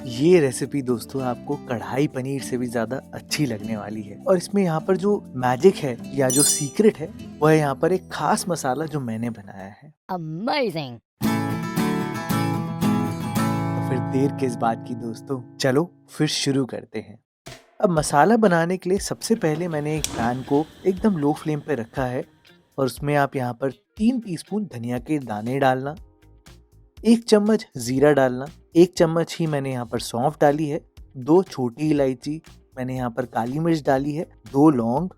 ये रेसिपी दोस्तों आपको कढ़ाई पनीर से भी ज्यादा अच्छी लगने वाली है। और इसमें यहाँ पर जो मैजिक है या जो सीक्रेट है वह है यहाँ पर एक खास मसाला जो मैंने बनाया है। Amazing. तो फिर देर किस बात की दोस्तों, चलो फिर शुरू करते हैं। अब मसाला बनाने के लिए सबसे पहले मैंने एक पैन को एकदम लो फ्लेम पे रखा है और उसमें आप यहाँ पर 3 टीस्पून धनिया के दाने डालना, 1 चम्मच जीरा डालना, 1 चम्मच ही मैंने यहाँ पर सौंफ डाली है, 2 छोटी इलायची, मैंने यहाँ पर काली मिर्च डाली है, 2 लौंग।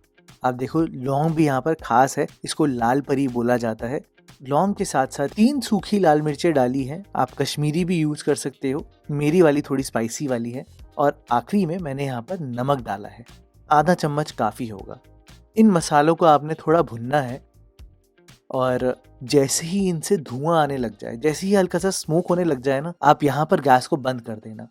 आप देखो लौंग भी यहाँ पर खास है, इसको लाल परी बोला जाता है। लौंग के साथ साथ 3 सूखी लाल मिर्चें डाली हैं, आप कश्मीरी भी यूज कर सकते हो, मेरी वाली थोड़ी स्पाइसी वाली है। और आखिरी में मैंने यहाँ पर नमक डाला है, आधा चम्मच काफी होगा। इन मसालों को आपने थोड़ा भुनना है और जैसे ही इनसे धुआं आने लग जाए, जैसे ही हल्का सा स्मोक होने लग जाए ना, आप यहाँ पर गैस को बंद कर देना।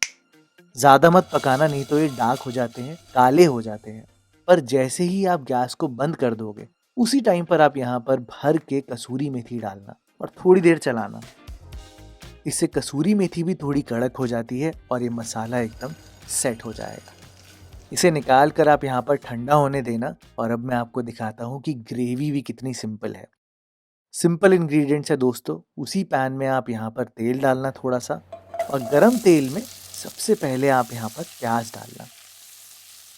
ज़्यादा मत पकाना, नहीं तो ये डार्क हो जाते हैं, काले हो जाते हैं। पर जैसे ही आप गैस को बंद कर दोगे, उसी टाइम पर आप यहाँ पर भर के कसूरी मेथी डालना और थोड़ी देर चलाना। इससे कसूरी मेथी भी थोड़ी कड़क हो जाती है और ये मसाला एकदम सेट हो जाएगा। इसे निकाल कर आप यहाँ पर ठंडा होने देना। और अब मैं आपको दिखाता हूँ कि ग्रेवी भी कितनी सिंपल है। सिंपल इंग्रेडिएंट्स है दोस्तों। उसी पैन में आप यहाँ पर तेल डालना थोड़ा सा, और गरम तेल में सबसे पहले आप यहाँ पर प्याज डालना।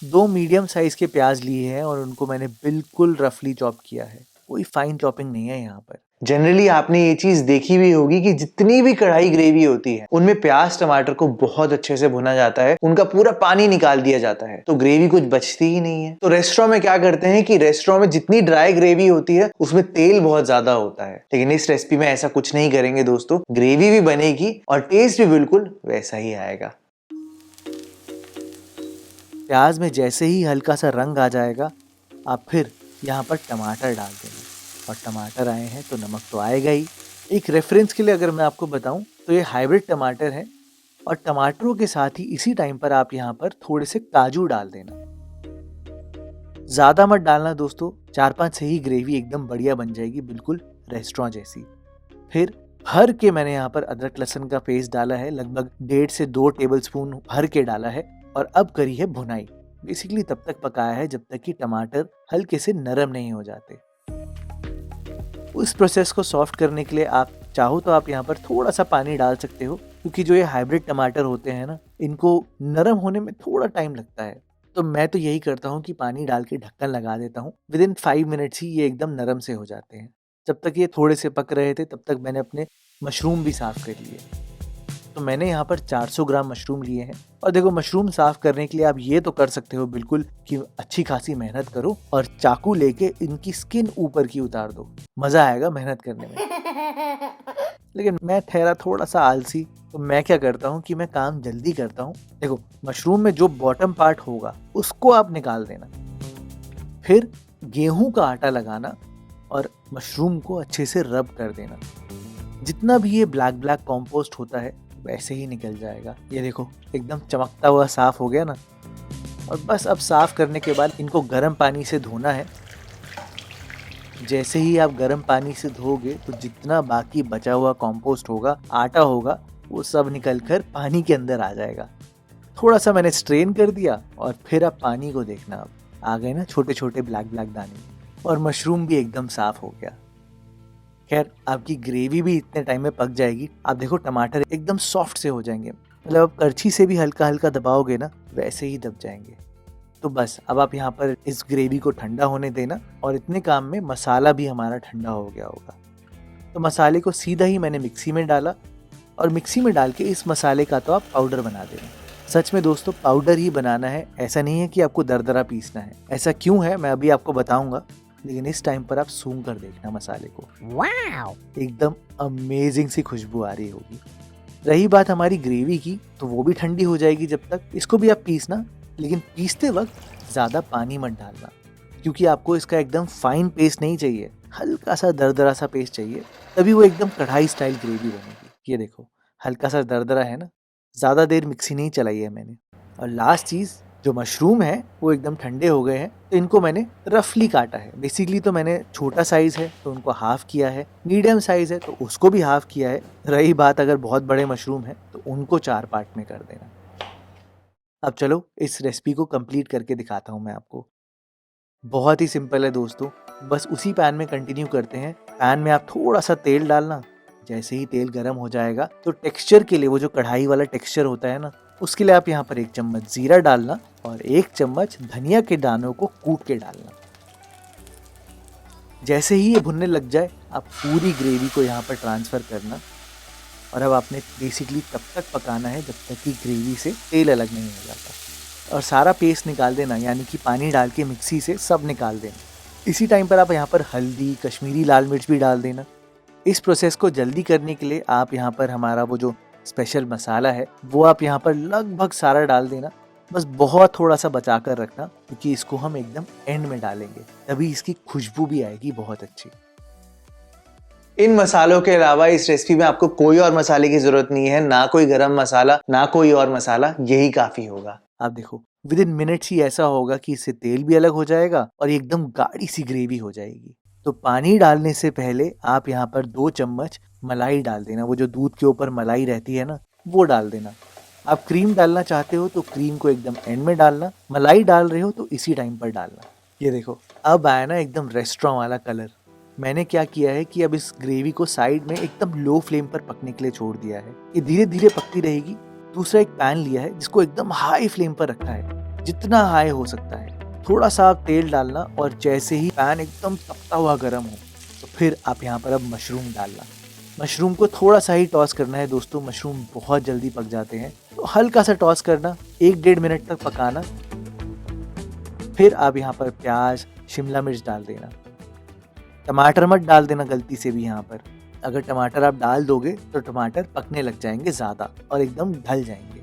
2 मीडियम साइज के प्याज लिए हैं और उनको मैंने बिल्कुल रफली चॉप किया है, कोई फाइन चॉपिंग नहीं है यहाँ पर। जनरली आपने ये चीज देखी भी होगी कि जितनी भी कढ़ाई ग्रेवी होती है उनमें प्याज टमाटर को बहुत अच्छे से भुना जाता है, उनका पूरा पानी निकाल दिया जाता है, तो ग्रेवी कुछ बचती ही नहीं है। तो रेस्टोरेंट में क्या करते हैं कि रेस्टोरेंट में जितनी ड्राई ग्रेवी होती है उसमें तेल बहुत ज्यादा होता है, लेकिन इस रेसिपी में ऐसा कुछ नहीं करेंगे दोस्तों। ग्रेवी भी बनेगी और टेस्ट भी बिल्कुल वैसा ही आएगा। प्याज में जैसे ही हल्का सा रंग आ जाएगा, आप फिर यहाँ पर टमाटर डाल देना। और टमाटर आए हैं तो नमक तो आएगा ही। एक रेफरेंस के लिए अगर मैं आपको बताऊं तो ये हाइब्रिड टमाटर है। और टमाटरों के साथ ही इसी टाइम पर आप यहाँ पर थोड़े से काजू डाल देना। ज़्यादा मत डालना दोस्तों, 4-5 से ही ग्रेवी एकदम बढ़िया बन जाएगी, बिल्कुल रेस्टोरेंट जैसी। फिर भर के मैंने यहाँ पर अदरक लहसुन का पेस्ट डाला है, लगभग 1.5 से 2 टेबलस्पून भर के डाला है। और अब करी है भुनाई। बेसिकली तब तक पकाया है जब तक कि टमाटर हल्के से नरम नहीं हो जाते। उस प्रोसेस को सॉफ्ट करने के लिए आप चाहो तो आप यहाँ पर थोड़ा सा पानी डाल सकते हो, क्योंकि जो ये हाइब्रिड टमाटर होते हैं ना, इनको नरम होने में थोड़ा टाइम लगता है। तो मैं तो यही करता हूँ कि पानी डाल के ढक्कन लगा देता हूँ, विदिन 5 मिनट्स ही ये एकदम नरम से हो जाते हैं। जब तक ये थोड़े से पक रहे थे तब तक मैंने अपने मशरूम भी साफ कर लिए। तो मैंने यहाँ पर 400 ग्राम मशरूम लिए हैं। और देखो, मशरूम साफ करने के लिए आप ये तो कर सकते हो बिल्कुल कि अच्छी खासी मेहनत करो और चाकू लेके इनकी स्किन ऊपर की उतार दो, मजा आएगा मेहनत करने में। लेकिन मैं ठहरा थोड़ा सा आलसी, तो मैं क्या करता हूँ कि मैं काम जल्दी करता हूँ। देखो, मशरूम में जो बॉटम पार्ट होगा उसको आप निकाल देना, फिर गेहूं का आटा लगाना और मशरूम को अच्छे से रब कर देना। जितना भी ये ब्लैक ब्लैक कॉम्पोस्ट होता है वैसे ही निकल जाएगा। ये देखो एकदम चमकता हुआ साफ हो गया ना। और बस अब साफ करने के बाद इनको गर्म पानी से धोना है। जैसे ही आप गर्म पानी से धोगे तो जितना बाकी बचा हुआ कॉम्पोस्ट होगा, आटा होगा, वो सब निकल कर पानी के अंदर आ जाएगा। थोड़ा सा मैंने स्ट्रेन कर दिया और फिर आप पानी को देखना, अब आ गए ना छोटे छोटे ब्लैक ब्लैक दाने, और मशरूम भी एकदम साफ हो गया। खैर, आपकी ग्रेवी भी इतने टाइम में पक जाएगी। आप देखो टमाटर एकदम सॉफ्ट से हो जाएंगे, मतलब आप करछी से भी हल्का हल्का दबाओगे ना, वैसे ही दब जाएंगे। तो बस अब आप यहाँ पर इस ग्रेवी को ठंडा होने देना, और इतने काम में मसाला भी हमारा ठंडा हो गया होगा। तो मसाले को सीधा ही मैंने मिक्सी में डाला, और मिक्सी में डाल के इस मसाले का तो आप पाउडर बना देना। सच में दोस्तों, पाउडर ही बनाना है, ऐसा नहीं है कि आपको दरदरा पीसना है। ऐसा क्यों है मैं अभी आपको बताऊंगा, लेकिन इस टाइम पर आप सूंघ कर देखना मसाले को। Wow. एकदम अमेजिंग सी खुशबू आ रही होगी। रही बात हमारी ग्रेवी की, तो वो भी ठंडी हो जाएगी जब तक। इसको भी आप पीसना, लेकिन पीसते वक्त ज़्यादा पानी मत डालना, क्योंकि आपको इसका एकदम फाइन पेस्ट नहीं चाहिए, हल्का सा दरदरा सा पेस्ट चाहिए, तभी वो एकदम कढ़ाई स्टाइल ग्रेवी बनेगी। ये देखो हल्का सा दरदरा है ना, ज़्यादा देर मिक्सी नहीं चलाई है मैंने। और लास्ट चीज़, जो मशरूम है वो एकदम ठंडे हो गए हैं, तो इनको मैंने रफली काटा है। बेसिकली तो मैंने छोटा साइज है तो उनको हाफ किया है, मीडियम साइज है तो उसको भी हाफ किया है। रही बात अगर बहुत बड़े मशरूम है तो उनको 4 पार्ट में कर देना। अब चलो इस रेसिपी को कंप्लीट करके दिखाता हूँ मैं आपको। बहुत ही सिंपल है दोस्तों, बस उसी पैन में कंटिन्यू करते हैं। पैन में आप थोड़ा सा तेल डालना, जैसे ही तेल गर्म हो जाएगा तो टेक्सचर के लिए, वो जो कढ़ाई वाला टेक्सचर होता है ना, उसके लिए आप यहाँ पर 1 चम्मच जीरा डालना और 1 चम्मच धनिया के दानों को कूट के डालना। जैसे ही ये भुनने लग जाए आप पूरी ग्रेवी को यहाँ पर ट्रांसफ़र करना और अब आपने बेसिकली तब तक पकाना है जब तक कि ग्रेवी से तेल अलग नहीं हो जाता और सारा पेस्ट निकाल देना, यानी कि पानी डाल के मिक्सी से सब निकाल देना। इसी टाइम पर आप यहाँ पर हल्दी, कश्मीरी लाल मिर्च भी डाल देना। इस प्रोसेस को जल्दी करने के लिए आप यहाँ पर हमारा वो जो स्पेशल मसाला है वो आप यहाँ पर लगभग सारा डाल देना। बस बहुत थोड़ा सा बचा कर रखना, क्योंकि इसको हम एकदम एंड में डालेंगे, तभी इसकी खुशबू भी आएगी बहुत अच्छी। इन मसालों के अलावा इस रेसिपी में आपको कोई और मसाले की जरूरत नहीं है, ना कोई गरम मसाला, ना कोई और मसाला, यही काफी होगा। आप देखो विद इन मिनट्स ही ऐसा होगा कि इससे तेल भी अलग हो जाएगा और एकदम गाढ़ी सी ग्रेवी हो जाएगी। तो पानी डालने से पहले आप यहाँ पर 2 चम्मच मलाई डाल देना। वो जो दूध के ऊपर मलाई रहती है ना, वो डाल देना। आप क्रीम डालना चाहते हो तो क्रीम को एकदम एंड में डालना, मलाई डाल रहे हो तो इसी टाइम पर डालना। ये देखो अब आया ना एकदम रेस्टोरेंट वाला कलर। मैंने क्या किया है कि अब इस ग्रेवी को साइड में एकदम लो फ्लेम पर पकने के लिए छोड़ दिया है। ये धीरे धीरे पकती रहेगी। दूसरा एक पैन लिया है जिसको एकदम हाई फ्लेम पर रखा है, जितना हाई हो सकता है। थोड़ा सा आप तेल डालना और जैसे ही पैन एकदम तपता हुआ गर्म हो तो फिर आप यहाँ पर अब मशरूम डालना। मशरूम को थोड़ा सा ही टॉस करना है दोस्तों, मशरूम बहुत जल्दी पक जाते हैं, तो हल्का सा टॉस करना, 1-1.5 मिनट तक पकाना। फिर आप यहाँ पर प्याज, शिमला मिर्च डाल देना। टमाटर मत डाल देना गलती से भी। यहाँ पर अगर टमाटर आप डाल दोगे तो टमाटर पकने लग जाएंगे ज़्यादा और एकदम ढल जाएंगे।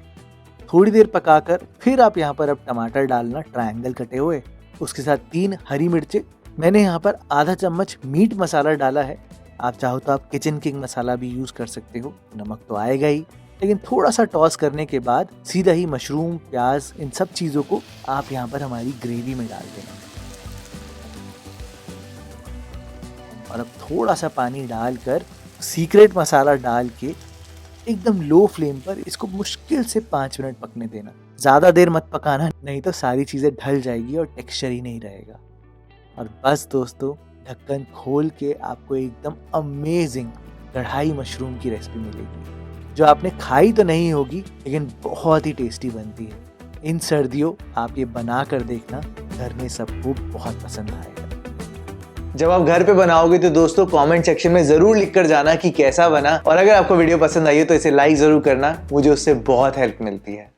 थोड़ी देर पकाकर फिर आप यहाँ पर अब टमाटर डालना, ट्रायंगल कटे हुए। उसके साथ 3 हरी मिर्चें। मैंने यहाँ पर आधा चम्मच मीट मसाला डाला है। आप चाहो तो आप किचन किंग मसाला भी यूज़ कर सकते हो, नमक तो आएगा ही। लेकिन थोड़ा सा टॉस करने के बाद सीधा ही मशरूम, प्याज, इन सब चीज़ों को आप यहाँ पर हमारी ग्रेवी में डाल देना और अब थोड़ा सा पानी डालकर सीक्रेट मसाला डाल के एकदम लो फ्लेम पर इसको मुश्किल से 5 मिनट पकने देना। ज़्यादा देर मत पकाना, नहीं तो सारी चीज़ें ढल जाएगी और टेक्सचर ही नहीं रहेगा। और बस दोस्तों, ढक्कन खोल के आपको एकदम अमेजिंग कढ़ाई मशरूम की रेसिपी मिलेगी, जो आपने खाई तो नहीं होगी लेकिन बहुत ही टेस्टी बनती है। इन सर्दियों आप ये बना कर देखना, घर में सबको बहुत पसंद आएगा। जब आप घर पे बनाओगे तो दोस्तों कमेंट सेक्शन में जरूर लिख कर जाना कि कैसा बना, और अगर आपको वीडियो पसंद आई है तो इसे लाइक जरूर करना, मुझे उससे बहुत हेल्प मिलती है।